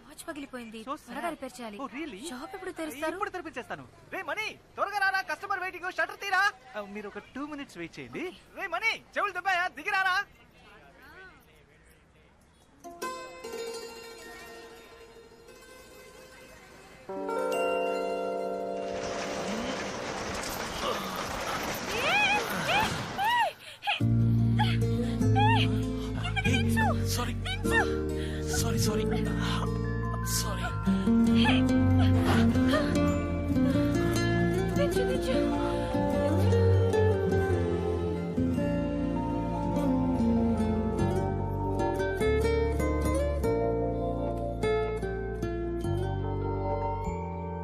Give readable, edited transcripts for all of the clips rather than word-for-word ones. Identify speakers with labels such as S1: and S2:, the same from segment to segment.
S1: Watch పగిలిపోయింది, త్వరగా repair చేయాలి. షాప్ ఎప్పుడు తెరుస్తారు?
S2: ఇప్పుడు తెరిపించేస్తాను. రే మనీ, త్వరగా రారా, కస్టమర్ వెయిటింగ్, షట్టర్ తీరా. మీరు ఒక 2 minutes వెయిట్ చేయండి. రే మనీ, చెవులు దెబ్బయా, దిగిరారా.
S3: Sorry. Sorry. Sorry.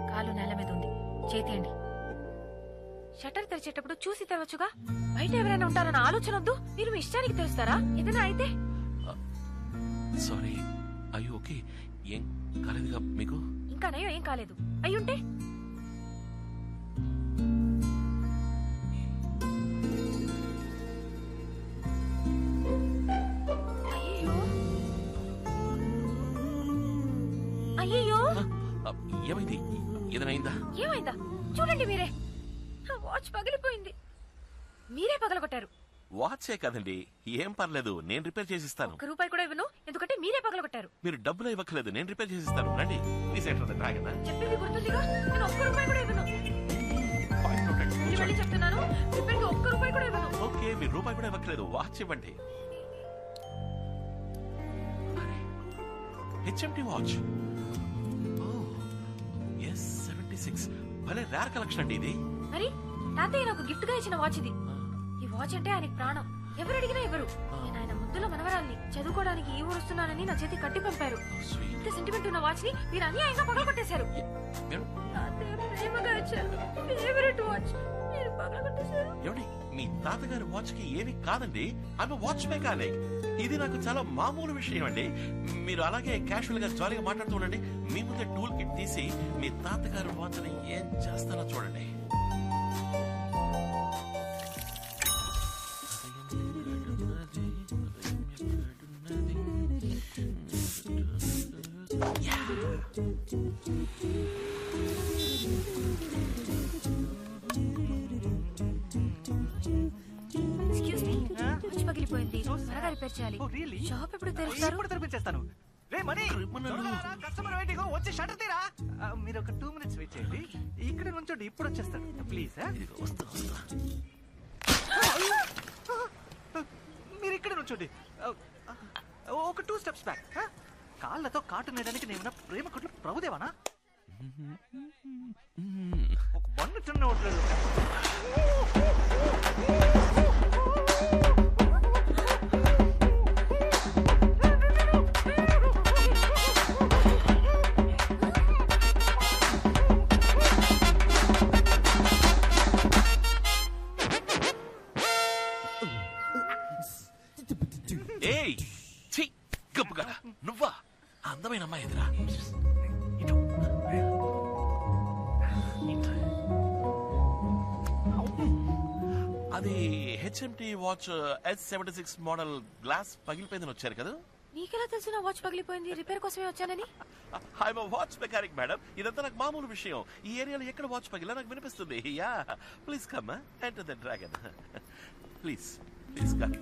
S1: కాలు నేల మీద ఉంది, చేతియండి. షట్టర్ తెరిచేటప్పుడు చూసి తెరవచ్చుగా. బయట ఎవరైనా ఉంటారన్న ఆలోచన వద్దు. మీరు మీ ఇష్టానికి తెరుస్తారా? ఏదైనా అయితే?
S3: సారీ. అయ్యో ఓకే. ఏం కాలేదుగా మీకు?
S1: ఇంకా నయ్యో ఏం కాలేదు. అయ్యుంటే అయ్యో.
S3: ఏమైంది? ఏదైనా అయిందా?
S1: ఏమైందా చూడండి మీరే. వాచ్ పగిలిపోయింది. మీరే పగలగొట్టారు.
S3: వాచే కదండి, ఏం పర్లేదు, నేను రిపేర్ చేసిస్తాను.
S1: ₹1 కూడా ఇవ్వను, ఎందుకంటే మీరే పగలగొట్టారు.
S3: మీరు డబ్బులు ఇవ్వట్లేదు, నేను రిపేర్ చేసిస్తాను. రండి. Please enter the dragon.
S1: చెప్పింది గుర్తుందిగా, నేను ₹1 కూడా ఇవ్వను. మళ్ళీ చెప్తున్నాను, రిపేర్కి ₹1 కూడా ఇవ్వను.
S3: ఓకే, మీరు రూపాయి కూడా ఇవ్వట్లేదు, వాచ్ ఇవ్వండి. HMT watch. S76 భలే రేర్ కలెక్షన్ అండి ఇది.
S1: మరి తాతయ్య నాకు గిఫ్ట్ గా ఇచ్చిన వాచ్ ఇది. ఈ వాచ్ అంటే ఆయనకి ప్రాణం. ఎవరు అడిగినా ఎవరు. నేను ఆయన ముద్దుల మనవరాల్ని. చదువుకోవడానికి ఈ ఊరు వస్తున్నానని నా చేతి కట్టి పంపారు. ఇంత సెంటిమెంట్ ఉన్న వాచ్ ని మీరు అన్యాయంగా పగలగొట్టేశారు. ప్రేమగా ఇచ్చారు ఫేవరెట్ వాచ్, మీరు పగలగొట్టేశారు.
S3: ఏమండి, మీ తాతగారి వాచ్ కి ఏమి కాదండి, ఆమె వాచ్ మెకానిక్. ఇది నాకు చాలా మామూలు విషయం అండి. మీరు అలాగే క్యాషువల్ గా జాలీగా మాట్లాడుతూ ఉండండి. మీ ముందే టూల్ కిట్ తీసి మీ తాతగారి వాచ్ ని ఏం చేస్తారో చూడండి.
S1: ఎక్స్క్యూజ్ మీ, వాచ్ పగిలిపోయింది, త్వరగా రిపేర్ చేయాలి. షాప్ ఎప్పుడు తెరుస్తారు?
S2: ఇప్పుడు తెరిపించేస్తాను. రే మనీ, కస్టమర్ వెయిటింగ్, వచ్చి షట్టర్ తీరా. మీరు ఒక 2 minutes వెయిట్ చేయండి. ఇక్కడ నుంచోండి, ఇప్పుడు వచ్చేస్తాను ప్లీజ్. మీరు ఇక్కడ నుంచోండి. ఒక 2 steps బ్యాక్. కాళ్ళతో కాటు నేయడానికి నేను ప్రేమ కొట్లు ప్రభుదేవానా? ఒక 1 టన్ నోట్లేదు.
S3: ఏయ్ ఛీ, గబ్బుగా నువ్వా? అందమైన అమ్మాయి ఎదురా. అది HMT watch S76 model. Glass పగిలిపోయిందని వచ్చారు కదా?
S1: నీకెలా తెలుసు నా వాచ్ పగిలిపోయింది? రిపేర్ కోసమే వచ్చానని.
S3: I'm watch mechanic madam. ఇదంతా నాకు మామూలు విషయం. ఈ ఏరియాలో ఎక్కడ వాచ్ పగిలా నాకు వినిపిస్తుంది. Yeah, please come enter the dragon. Please please come.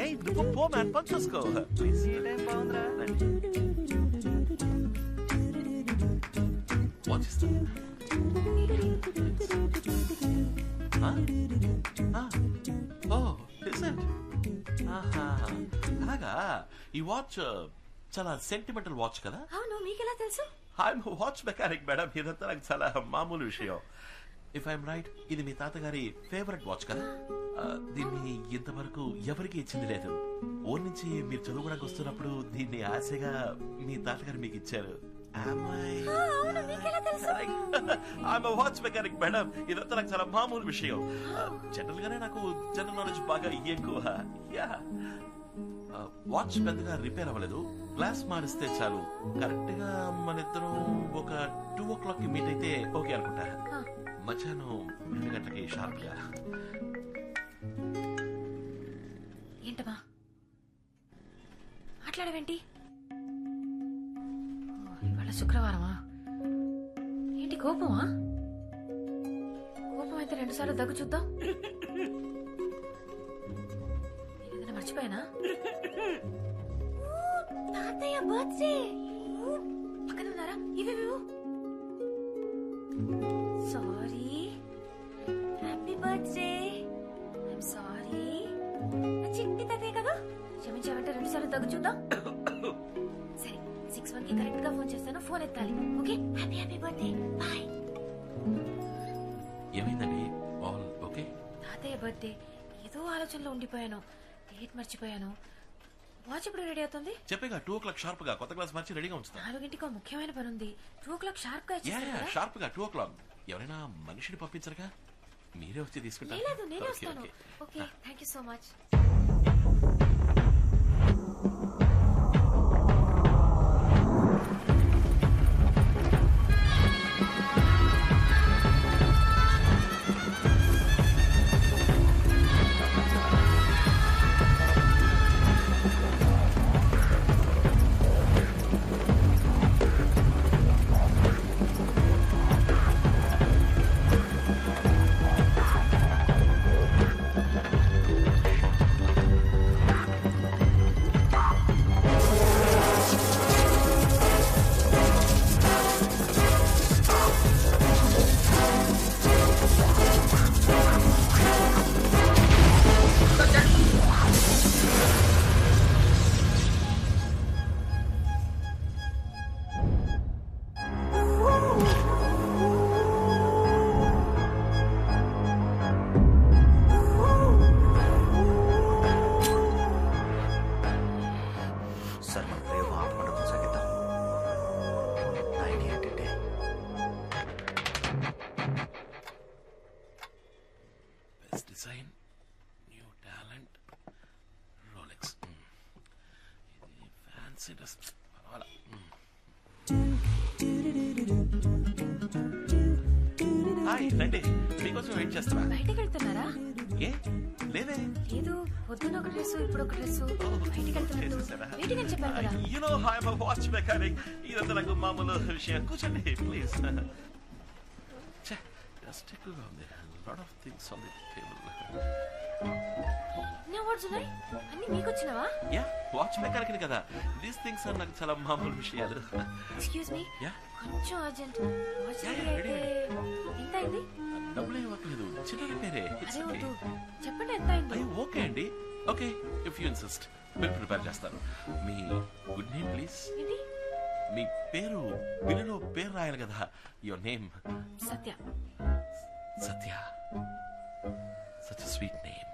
S3: ఏయ్ నువ్వు పో మ్యాన్, పని చూసుకో ప్లీజ్. వాచ్ ఇస్తాను. అలాగా, ఈ వాచ్ చాలా సెంటిమెంటల్ వాచ్ కదా?
S1: అవును, మీకెలా తెలుసు?
S3: I'm watch mechanic madam. ఇదంతా నాకు చాలా మామూలు విషయం. ఇఫ్ ఐఎమ్ రైట్, ఇది మీ తాతగారి ఫేవరెట్ వాచ్ కదా? దీన్ని ఇంతవరకు ఎవరికి ఇచ్చింది లేదు. ఊరి నుంచి మీరు చదువుకోవడానికి వస్తున్నప్పుడు దీన్ని ఆశగా మీ తాతగారు మీకు ఇచ్చారు. Watch mechanic madam. ఇదంతా నాకు చాలా మామూలు విషయం. జనరల్ గానే నాకు జనరల్ నాలెడ్జ్ బాగా ఎక్కువ. వాచ్ పెద్దగా రిపేర్ అవ్వలేదు, గ్లాస్ మారిస్తే చాలు. కరెక్ట్ గా మన ఇద్దరం ఒక 2 o'clock కి మీట్ అయితే ఓకే అనుకుంటా. మధ్యాహ్నం 2 గంటలకి షార్ప్ గా.
S1: ఏంటమ్మా మాట్లాడవేంటి? ఇవాళ శుక్రవారమా? ఏంటి కోపమా? కోపం అయితే 2 సార్లు దగ్గు చూద్దాం. ఏదైనా మర్చిపోయానా? తాతయ్య బర్త్డే పక్కన ఉన్నారా? ఇవేవేవో. Sorry, happy birthday. I'm sorry. నా చిట్టి తాతయ్య కదా, క్షమించామంటే 2 సార్లు దగ్గు చూద్దాం. సరే, 6-1 కి కరెక్ట్ గా ఫోన్ చేస్తాను, ఫోన్ ఎత్తాలి. Okay, happy happy birthday, bye.
S3: ఏమైందండి? All okay?
S1: తాతయ్య బర్త్డే, ఏదో ఆలోచనలో ఉండిపోయాను, డేట్ మర్చిపోయాను. వాచ్ ఇప్పుడు రెడీ అవుతుంది.
S3: చెప్పేగా 2 o'clock షార్ప్ గా కొత్త క్లాస్ మార్చి రెడీగా ఉంచుతా.
S1: 4 ముఖ్యమైన పని ఉంది. 2 o'clock షార్ప్ గా
S3: షార్ప్ గా 2 o'clock. ఎవరైనా మనిషిని పంపించరుగా, మీరే వచ్చి తీసుకుంటారు.
S1: లేదు, నేనే వస్తాను. Okay, thank you so much.
S3: Design, new talent, Rolex. ఇది ఫ్యాన్సీ డ్రెస్. హాయ్, రండి, మీకోసం వెయిట్ చేస్తున్నా.
S1: బయటికి వెళ్తున్నారా?
S3: ఏ లేదే.
S1: లేదు, పొద్దున ఒక డ్రెస్, ఇప్పుడు ఒక డ్రెస్. బయటికి వెళ్తున్నట్టు బయటికి అని చెప్పారు కదా.
S3: You know, I'm a watch mechanic. ఇదంతా నాకు మామూలు విషయం. కూర్చోండి ప్లీజ్. జస్ట్ ఎక్కువగా ఉంది. Lot of things on the table.
S1: నా వాట్స్ ఉన్నాయి అన్ని మీకు వచ్చినవా?
S3: యా, వాచ్ మెకానిక్ కదా. దీస్ థింగ్స్ ఆర్ నాకు చాలా మామూలు విషయాలు.
S1: ఎక్స్క్యూజ్ మీ,
S3: యా,
S1: కొంచెం అర్జెంట్. వాచ్
S3: Yeah,
S1: అయితే ఎంత అయింది?
S3: డబ్బులు ఇవ్వట్లేదు, చిన్న రిపేరే.
S1: అదే వద్దు, చెప్పండి ఎంత అయింది?
S3: అయ్యో ఓకే అండి. Okay, if you insist bill prepare చేస్తాను. మీ గుడ్ నేమ్ ప్లీజ్.
S1: ఏంటి?
S3: మీ పేరు బిల్లులో పేరు రాయాలి కదా. Your name?
S1: Satya.
S3: Satya, such sweet name.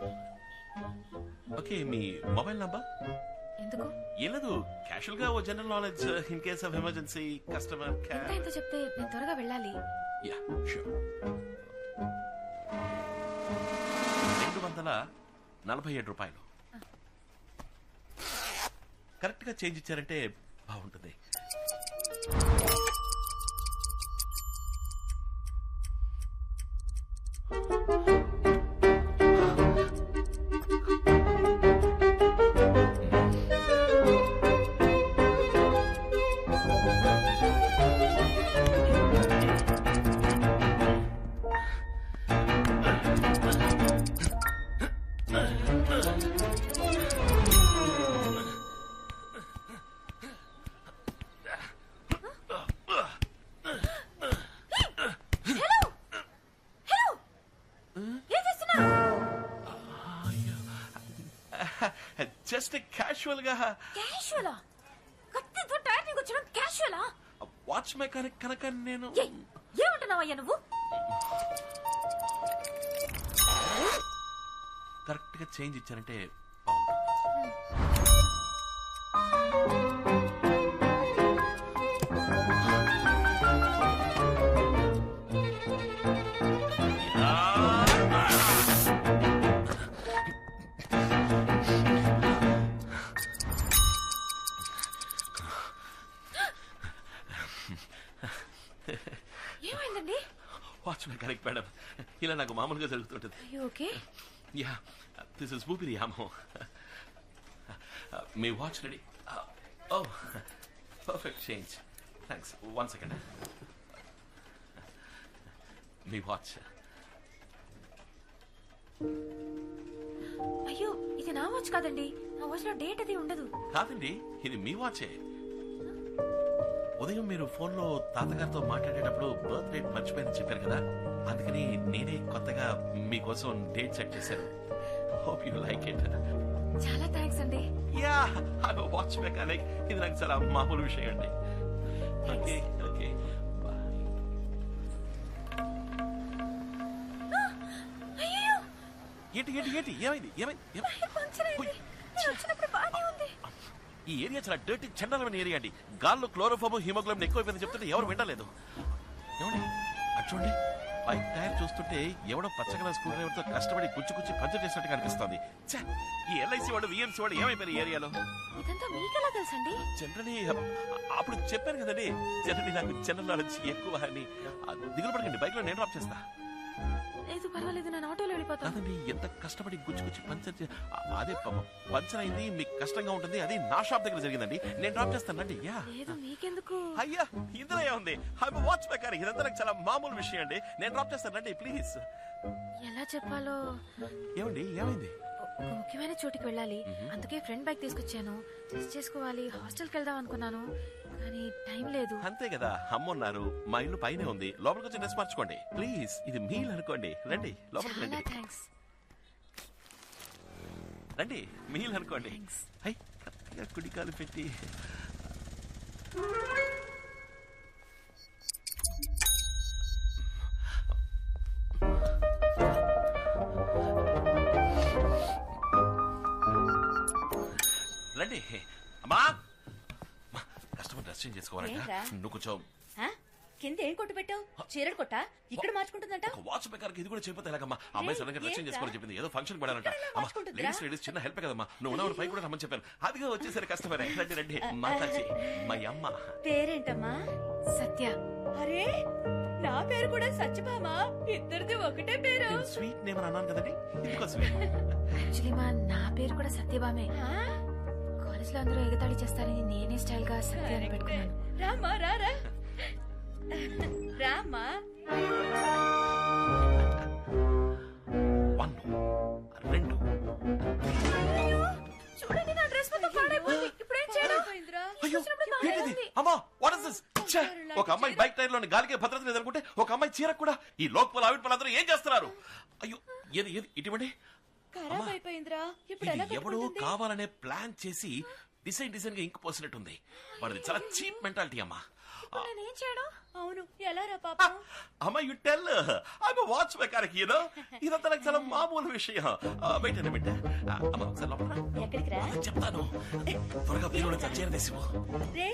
S3: Okay, మీ మొబైల్ నంబర్?
S1: ఎందుకు?
S3: ఏం లేదు, క్యాషువల్ గా ఓ general knowledge in case of emergency customer
S1: ఎంత ఎంతో చెప్తే నేను త్వరగా వెళ్ళాలి.
S3: Yeah sure. 247 రూపాయలు. కరెక్ట్ గా చేంజ్ ఇచ్చారంటే బాగుంటుంది. జస్ట్ క్యాషువల్ గా.
S1: క్యాషువలా? కత్తితో టైర్ నీకు వచ్చడం క్యాషువలా?
S3: వాచ్ మెకానిక్ కనుక నేను.
S1: ఏమంటున్నావయ్యా నువ్వు?
S3: కరెక్ట్ గా చేంజ్ ఇచ్చారంటే బాగుంటుంది.
S1: ఏమైందండి?
S3: వాచ్ మెకానిక్ మేడం, ఇలా నాకు మామూలుగా జరుగుతుంటది.
S1: ఓకే.
S3: యా, దిస్ ఇస్ ఊపిరి యామో. మీ వాచ్ రెడీ. ఓ, పర్ఫెక్ట్ చేంజ్. థ్యాంక్స్. 1 సెకండ్. మీ వాచ్.
S1: అయ్యో ఇది నా వాచ్ కాదండి. నా వాచ్ లో డేట్ అది ఉండదు.
S3: కాదండి, ఇది మీ వాచే. ఉదయం మీరు ఫోన్లో తాతగారితో మాట్లాడేటప్పుడు బర్త్ డేట్ మర్చిపోయిందని చెప్పారు కదా, అందుకని నేనే కొత్తగా మీకోసం డేట్ సెట్ చేశాను. Hope you like it.
S1: చాలా థ్యాంక్స్ అండి.
S3: Yeah, I am watch mechanic. ఇది నాకు చాలా మామూలు విషయం అండి. Okay okay bye.
S1: అయ్యో
S3: ఏంటి ఏంటి ఏంటి ఏమైంది ఏమైంది?
S1: పంచర్ అయింది. నేను వచ్చినప్పుడు బాగానే ఉంది.
S3: ఈ ఏరియా చాలా డర్టీ చండాలమైన ఏరియా అండి. గాల్లో క్లోరోఫామ్ హిమోగ్లోబిన్ ఎక్కువైపోయింది చెప్తుంటే ఎవరు వింటలేదు. ఏమండి అటు చూడండి, బైక్ టైర్ చూస్తుంటే ఎవడో పచ్చగల స్క్రూ డ్రైవర్ తో కష్టపడి గుచ్చి పంచర్ చేసినట్టు అనిపిస్తుంది. ఈ ఎల్ఐసి వాడు విఎంసీ వాడు ఏమైపోయారు ఈ ఏరియాలో?
S1: ఇదంతా మీకెలా తెలుసండి?
S3: జనరలీ అప్పుడు చెప్పాను కదండి, జనరలీ నాకు జనరల్ నాలెడ్జ్ ఎక్కువ అని. దిగులు పడకండి, బైక్ లో నేను డ్రాప్ చేస్తా.
S1: లేదు పర్వాలేదు, నేను ఆటోలో వెళ్ళిపోతాను.
S3: కాదండి, ఎంత కష్టపడి గుచ్చి పంచర్ అదే పంచర్ అయింది, మీకు కష్టంగా ఉంటుంది. అది నా షాప్ దగ్గర జరిగిందండి, నేను డ్రాప్ చేస్తానండి. యా
S1: లేదు మీకెందుకు?
S3: అయ్యా ఇందులో ఏముంది, ఐఎమ్ వాచ్ మెకానిక్. ఇదంతా నాకు చాలా మామూలు విషయం అండి, నేను డ్రాప్ చేస్తానండి ప్లీజ్.
S1: ఎలా చెప్పాలో.
S3: ఏమండి ఏమైంది?
S1: ఒక ముఖ్యమైన చోటికి వెళ్ళాలి, అందుకే ఫ్రెండ్ బైక్ తీసుకొచ్చాను. టెస్ట్ చేసుకోవాలి, హాస్టల్కి వెళ్దాం అనుకున్నాను కానీ టైం లేదు.
S3: అంతే కదా, అమ్మున్నారు, మా ఇల్లు పైనే ఉంది, లోపలికి వచ్చి డ్రెస్ మార్చుకోండి ప్లీజ్. ఇది మీల్ అనుకోండి, రండి లోపలికి
S1: చాలా
S3: రండి.
S1: థ్యాంక్స్.
S3: రండి మీల్ అనుకోండి. హై కరెక్ట్గా కుడికాలు పెట్టి. రండి అమ్మా. కస్టమర్ డ్రెస్ చేంజ్ చేసుకోవాలంట.
S4: ఏంట్రా?
S3: నువ్వు కొంచెం
S4: కింద ఏం కొట్టు పెట్టావు? చీరడు కొట్టా ఇక్కడ మార్చుకుంటుందంట.
S3: వాచ్ మెకానిక్ ఇది కూడా చెప్పితే ఎలాగమ్మా? అమ్మాయి సడన్ గా డ్రెస్ చేంజ్ చేసుకోవాలని చెప్పింది, ఏదో ఫంక్షన్ పడాలంట.
S4: మార్చుకుంటుందిరా?
S3: లేడీస్ లేడీస్ చిన్న హెల్ప్ కదమ్మా, నువ్వు ఉన్నవాడు పై కూడా రమ్మని చెప్పాను. అదిగా వచ్చేసరి కస్టమర్. రండి రండి మాతాజీ, మా అమ్మ.
S4: పేరేంటమ్మా?
S1: సత్య.
S4: అరే నా పేరు కూడా సత్యభామ, ఇద్దరిది ఒకటే పేరు.
S3: స్వీట్ నేమ్ అని అన్నాను కదండి, ఇందుకో స్వీట్.
S1: యాక్చువల్లీ నా పేరు కూడా సత్యభామే. కాలేజ్ లో అందరూ ఎగతాళి చేస్తారని నేనే స్టైల్ గా సత్య అని పెట్టుకున్నాను.
S4: రామా రారా రామా.
S3: 1 2
S1: చూడండి నా డ్రెస్ మొత్తం పాడైపోయింది. ఇప్పుడు ఏం చేయడం?
S3: అయ్యో ఏంటిది అమ్మా, వాట్ ఇస్ దిస్? ఒక అమ్మాయి బైక్ టైర్ లోని గాలికే భద్రత లేదనుకుంటే ఒక అమ్మాయి చీర కూడా. ఈ లోకల్ ఆవిడ అందరూ ఏం చేస్తున్నారు? అయ్యో ఏది ఏది ఇటువంటి
S4: ఖరాబ్ అయిపోయిందిరా. ఇప్పుడు ఎలా
S3: ఎవడో
S4: కట్టుకుంటుంది?
S3: కావాలనే ప్లాన్ చేసి డిజైన్ గా ఇంక్ పోసినట్టుంది. వాడిది చాలా చీప్ మెంటాలిటీ అమ్మా.
S1: నేనేం చేయడం?
S4: అవును ఎలా రా పాపం.
S3: అమ్మా you tell, I'm a watch mechanic you know. ఇదంతా నాకు చాలా మామూలు విషయం. Wait a minute. అమ్మా ఒకసారి లోపల రా.
S4: ఎక్కడికి రా?
S3: చెప్తాను, త్వరగా బీరులో చీర తీసిపో.
S4: రే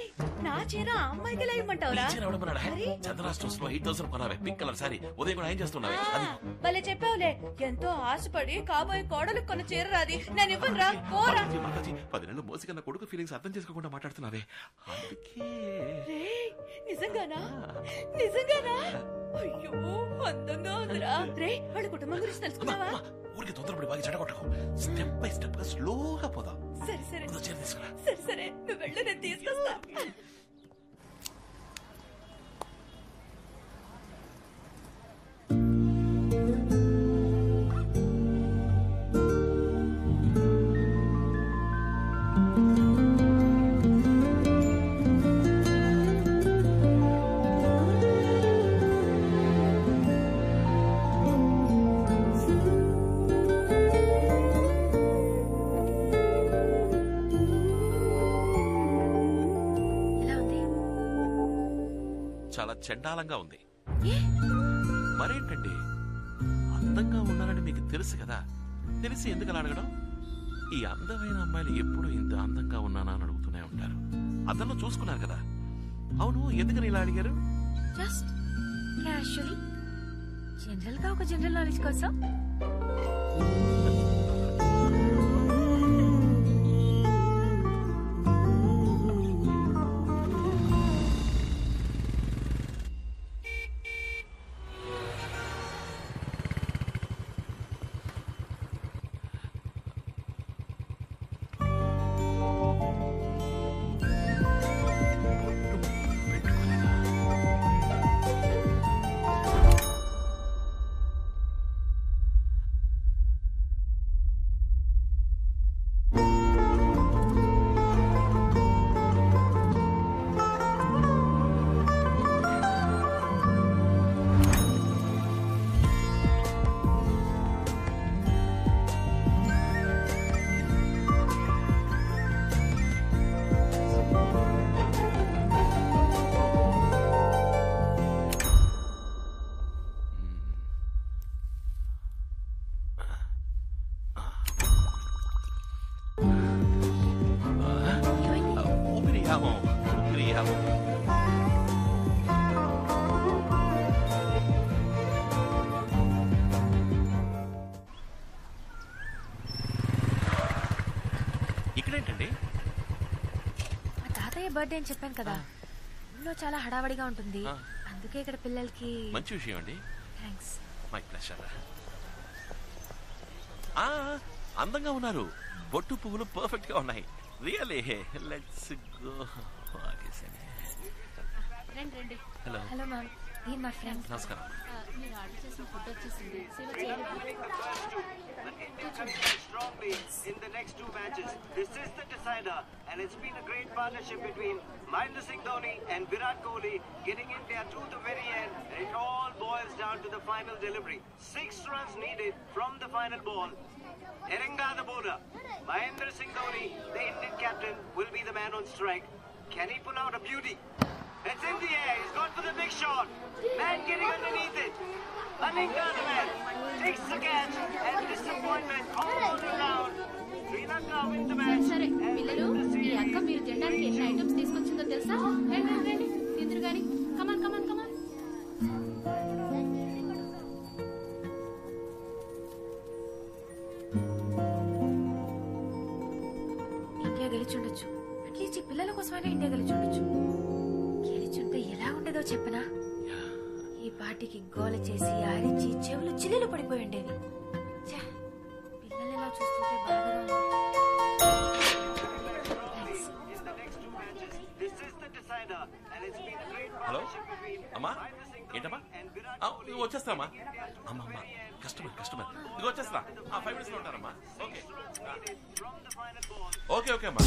S4: నా చీర ఆ అమ్మాయికి ఎలా ఇమ్మంటావురా?
S3: చీర ఎవడమన్నాడా? చంద్ర స్టోర్స్ లో 8000 కొనావే, పింక్ కలర్ సారీ. ఉదయం కూడా ఏం చేస్తున్నావే? అది
S4: భలే చెప్పావులే. ఎంతో ఆశపడి కాబోయే కోడలు కొన్న చీర రాది, నేను ఇవ్వను రా, పోరా.
S3: 10 నెలలు మోసి కన్నా కొడుకు ఫీలింగ్స్ అర్థం చేసుకోకుండా మాట్లాడుతున్నావే, అందుకే.
S4: రే నిజంగానా? నిజంగానా? అయ్యో అందంగా ఉందిరా. రే వాళ్ళ కుటుంబం గురించి తెలుసుకున్నావా?
S3: ఊరికి తొందరపడి బాగా చెడగొట్టకు. స్టెప్ బై స్టెప్ గా స్లోగా పోదాం.
S4: సరే సరే
S3: చీర తీసుకురా.
S4: సరే సరే నువ్వు వెళ్ళు, నేను తీసుకొస్తా.
S1: ఎలా ఉంది?
S3: చాలా చండాలంగా ఉంది.
S1: ఏ?
S3: మరేంటండి, అందంగా ఉన్నారని మీకు తెలుసు కదా, తెలిసి ఎందుకు అలా అడగడం? ఈ అందమైన అమ్మాయిలు ఎప్పుడు ఇంత అందంగా ఉన్నానా అని అడుగుతూనే ఉంటారు. అతను చూసుకున్నారు కదా. అవును, ఎందుకని ఇలా అడిగారు?
S1: జస్ట్ క్యాషువల్లీ, జనరల్ గా ఒక జనరల్ నాలెడ్జ్ కోసం.
S3: పెట్టుకొని
S1: బర్త్డే అని చెప్పాను కదా, ఇంట్లో చాలా హడావడిగా ఉంటుంది, అందుకే ఇక్కడ పిల్లలకి.
S3: మంచి విషయం అండి.
S1: థ్యాంక్స్.
S3: My pleasure. అందంగా ఉన్నారు, బొట్టు పువ్వులు పర్ఫెక్ట్ గా ఉన్నాయి. Really let's go.
S4: రండి.
S3: హలో.
S1: హలో మ్యామ్, నేను మా ఫ్రెండ్.
S3: నమస్కారం.
S4: మీరు ఆర్డర్ చేసిన ఫుడ్ వచ్చేసింది.
S5: Strongly in the next two matches. This is the decider, and it's been a great partnership between Mahendra Singh Dhoni and Virat Kohli, getting India to the very end. It all boils down to the final delivery. 6 runs needed from the final ball. Eranga the bowler. Mahendra Singh Dhoni, the Indian captain, will be the man on strike. Can he pull out a beauty? It's in the air. He's gone for the big shot. Man getting underneath it. Aninga the man takes the catch, and disappointment all around. Sri Lanka win the match.
S4: సరే పిల్లలు, మీ అక్క మీరు తినడానికి ఎన్ని items తీసుకొచ్చిందో తెలుసా? రండి తిందురు గాని. కమాన్.
S1: India గెలిచుండొచ్చు, at least ఈ పిల్లల కోసమైనా ఇండియా గెలిచుండొచ్చు. గెలిచుంటే ఎలా ఉండేదో చెప్పనా? ఈ పార్టీకి గోల చేసి అరిచి చెవులు చిల్లులు పడిపోయి ఉండేవి. పిల్లలు ఎలా చూస్తుంటే బాధగా ఉంది.
S5: In the next two matches, this is the decider, and it's been a great
S3: hello
S5: partnership between
S3: అమ్మా,
S5: Mahendra Singh
S3: ఏంటమ్మా?
S5: Dhoni and Virat Kohli.
S3: ఇదిగో వచ్చేస్తామా? అమ్మా కస్టమర్ ఇదిగో వచ్చేస్తా. 5 minutes లో ఉంటారమ్మా. Okay
S5: From the final ball.
S3: Okay అమ్మా.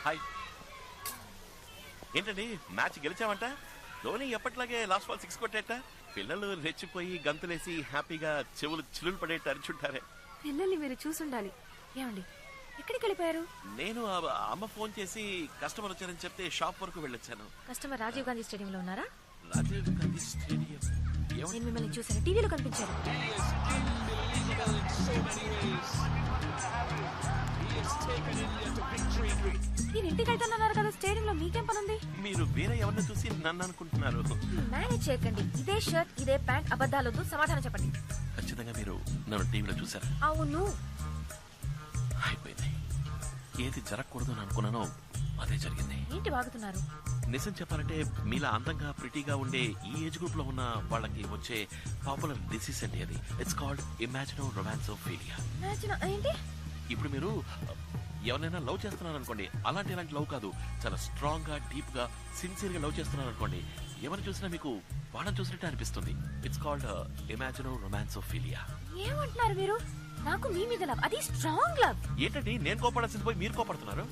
S3: Hi. ఏంటండి మ్యాచ్ గెలిచామంట? ధోని ఎప్పట్లాగే లాస్ట్ బాల్ 6 కొట్టేట. పిల్లలు రెచ్చిపోయి గంతులేసి హ్యాపీగా చెవులు చిల్లులు పడేట్టు అరిచుంటారే.
S1: పిల్లల్ని మీరు చూసుండాలి. ఏమండి ఎక్కడికి వెళ్ళిపోయారు?
S3: నేను అమ్మ ఫోన్ చేసి కస్టమర్ వచ్చారని చెప్తే షాప్ వరకు వెళ్ళొచ్చాను.
S1: కస్టమర్ రాజీవ్ గాంధీ స్టేడియం లో ఉన్నారా?
S3: రాజీవ్ గాంధీ స్టేడియం?
S1: నేను మిమ్మల్ని చూసాను, టీవీలో కనిపించారు. నేను ఇంటికి వెళ్తానన్నారు కదా, స్టేడియంలో మీకేం పని ఉంది?
S3: మీరు వేరే ఎవరిని చూసి నన్ను అనుకుంటున్నారు.
S1: మేనేజ్ చేయకండి. ఇదే షర్ట్ ఇదే ప్యాంట్, అబద్ధాలొద్దు, సమాధానం చెప్పండి.
S3: ఖచ్చితంగా మీరు నన్ను టీవీలో చూసారు.
S1: అవును.
S3: అయిపోయింది. ఏది జరగకూడదు అని అనుకున్నానో అదే జరిగింది.
S1: ఏంటి వాగుతున్నారు?
S3: నిజం చెప్పాలంటే మీలా అందంగా ప్రిటీగా ఉండే ఈ ఏజ్ గ్రూప్ లో ఉన్న వాళ్ళకి వచ్చే పాపులర్ డిసీజ్ అండి అది. It's called imagino romancophilia.
S1: ఏంటి?
S3: ఇప్పుడు మీరు ఎవరైనా లవ్ చేస్తున్నారు అనుకోండి, అలాంటి లవ్ కాదు, చాలా స్ట్రాంగ్ గా డీప్ గా సిన్సియర్ గా లవ్ చేస్తున్నారు అనుకోండి, ఎవరిని చూసినా మీకు వాళ్ళని చూసినట్టే అనిపిస్తుంది. It's called imagino romancophilia.
S1: ఏమంటున్నారు మీరు? నాకు మీ మీద లవ్, అది స్ట్రాంగ్ లవ్.
S3: ఏంటండి నేను కోపడాల్సింది పోయి మీరు కోపడుతున్నారు?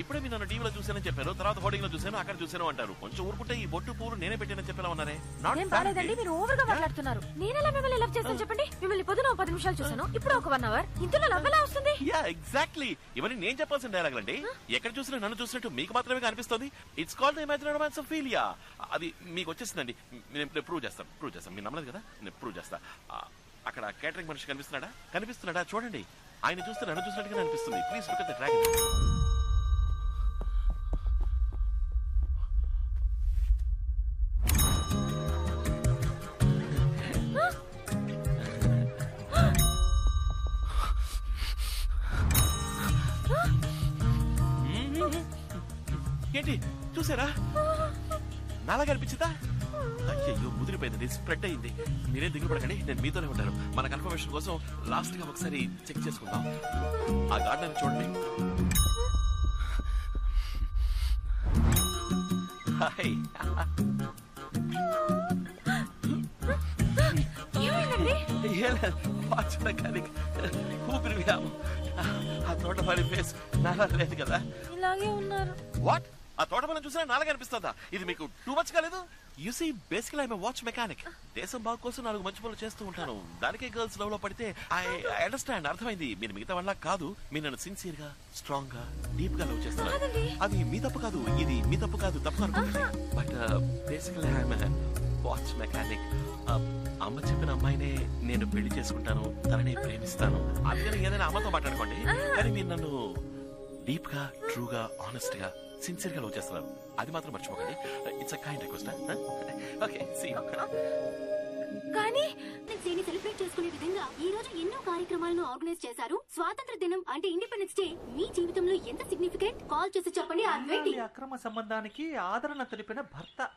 S3: ఇప్పుడే మీరు నన్ను టీవీలో చూసానని చెప్పారు, తర్వాత హోర్డింగ్ లో చూసాను, అక్కడ చూసాను అంటారు. కొంచెం ఊరుకుంటే ఈ బొట్టు పూలు నేనే పెట్టానని చెప్పేలా ఉన్నారే.
S1: నేను బాలేదండి, మీరు ఓవర్ గా మాట్లాడుతున్నారు. నేనెలా మిమ్మల్ని లవ్ చేస్తాను చెప్పండి? మిమ్మల్ని పొద్దున 10 నిమిషాలు చూసాను, ఇప్పుడు ఒక 1 అవర్. ఇంతలో లవ్ ఎలా వస్తుంది?
S3: యా ఎగ్జాక్ట్లీ, ఇవన్నీ నేను చెప్పాల్సిన డైలాగ్ అండి. ఎక్కడ చూసినా నన్ను చూసినట్టు మీకు మాత్రమే కనిపిస్తుంది. It's called imaginary romancophilia. అది మీకు వచ్చేసిందండి. నేను ప్రూవ్ చేస్తాను. మీరు నమ్మలేదు కదా, నేను ప్రూవ్ చేస్తా. అక్కడ కేటరింగ్ మనిషి కనిపిస్తున్నాడా చూడండి. ఆయన చూస్తే నన్ను చూసినట్టుగా అనిపిస్తుంది. Please look at the dragon. ఏంటి చూసారా? నాలాగా అనిపించిందా? అయ్యో ముదిరిపోయింది, స్ప్రెడ్ అయింది. మీరే దిగులు పడకండి, నేను మీతోనే ఉంటాను. మన కన్ఫర్మేషన్ కోసం లాస్ట్ గా ఒకసారి చెక్ చేసుకుందాం. ఆ గార్డెన్ చూడండి. హాయ్. వాచ్ మెకానిక్ ఊపిరి వ్యాము. ఆ తోటమాలి ఫేస్ నాలా లేదు కదా.
S1: ఇలాగే ఉన్నారు.
S3: వాట్? ఆ తోటమాలని చూసినా నాలుగు అనిపిస్తుందా? ఇది మీకు టూ మచ్ కాలేదు? యు సీ బేసికల్ ఐఎమ్ వాచ్ మెకానిక్. దేశం బాగు కోసం 4 మంచి పనులు చేస్తూ ఉంటాను. దానికే గర్ల్స్ లవ్ లో పడితే ఐ అండర్స్టాండ్, అర్థమైంది. మీరు మిగతా వాళ్ళ కాదు, మీరు నన్ను సిన్సియర్ గా స్ట్రాంగ్ గా డీప్ గా లవ్ చేస్తున్నారు. అది మీ తప్పు కాదు, ఇది మీ తప్పు కాదు, తప్పు అనుకుంటుంది. బట్ బేసికల్ ఐఎమ్ వాచ్ మెకానిక్. అమ్మ చెప్పిన అమ్మాయినే నేను పెళ్లి చేసుకుంటాను, తననే ప్రేమిస్తాను. అందుకని ఏదైనా అమ్మతో మాట్లాడుకోండి, కానీ మీరు నన్ను డీప్ గా ట్రూ గా ఆనెస్ట్ గా సిన్సియర్ గా లవ్ చేస్తున్నారు. అది మాత్రం మర్చిపోకండి. It's a kind request. Okay see you.
S6: కానీ డేని సెలబ్రేట్ చేసుకునే విధంగా ఈ రోజు ఎన్నో కార్యక్రమాలను ఆర్గనైజ్ చేశారు. స్వాతంత్ర దినం అంటే ఇండిపెండెన్స్ డే మీ జీవితంలో ఎంత సిగ్నిఫికెంట్? కాల్ చేసి చెప్పండి.
S2: అక్రమ సంబంధానికి ఆదరణ తెలిపిన భర్త